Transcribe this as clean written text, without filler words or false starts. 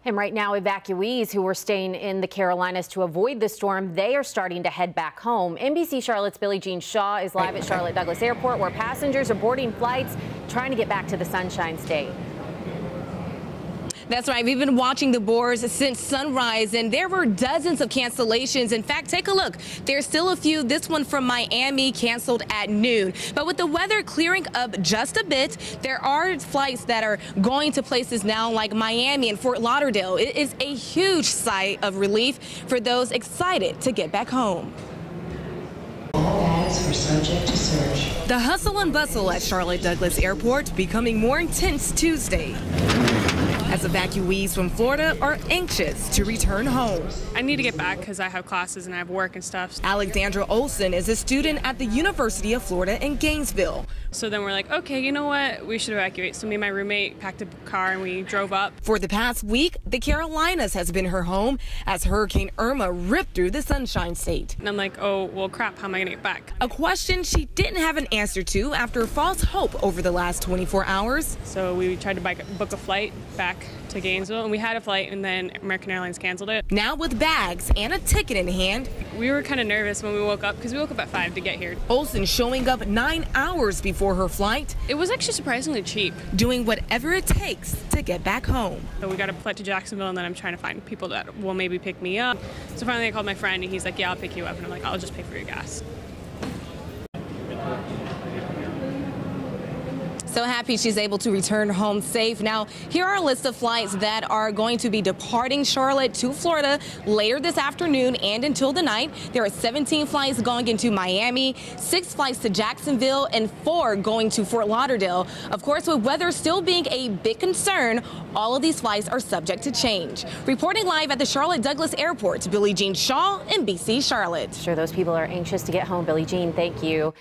And right now, evacuees who were staying in the Carolinas to avoid the storm, they are starting to head back home. NBC Charlotte's Billie Jean Shaw is live at Charlotte Douglas Airport, where passengers are boarding flights trying to get back to the Sunshine State. That's right. We've been watching the boards since sunrise, and there were dozens of cancellations. In fact, take a look. There's still a few. This one from Miami canceled at noon. But with the weather clearing up just a bit, there are flights that are going to places now like Miami and Fort Lauderdale. It is a huge sigh of relief for those excited to get back home. All bags were subject to search. The hustle and bustle at Charlotte Douglas Airport becoming more intense Tuesday, as evacuees from Florida are anxious to return home. I need to get back because I have classes and I have work and stuff. Alexandra Olson is a student at the University of Florida in Gainesville. So then we're like, okay, you know what? We should evacuate. So me and my roommate packed a car and we drove up. For the past week, the Carolinas has been her home as Hurricane Irma ripped through the Sunshine State. And I'm like, oh, well, crap, how am I going to get back? A question she didn't have an answer to after false hope over the last 24 hours. So we tried to book a flight back to Gainesville, and we had a flight, and then American Airlines canceled it. Now with bags and a ticket in hand, we were kind of nervous when we woke up because we woke up at 5 to get here. Olson showing up 9 hours before her flight. It was actually surprisingly cheap. Doing whatever it takes to get back home. So we got a flight to Jacksonville, and then I'm trying to find people that will maybe pick me up. So finally I called my friend, and he's like, yeah, I'll pick you up. And I'm like, I'll just pay for your gas. So happy she's able to return home safe. Now, here are a list of flights that are going to be departing Charlotte to Florida later this afternoon and until the night. There are 17 flights going into Miami, 6 flights to Jacksonville, and 4 going to Fort Lauderdale. Of course, with weather still being a big concern, all of these flights are subject to change. Reporting live at the Charlotte Douglas Airport, Billie Jean Shaw, NBC Charlotte. Sure, those people are anxious to get home. Billie Jean, thank you.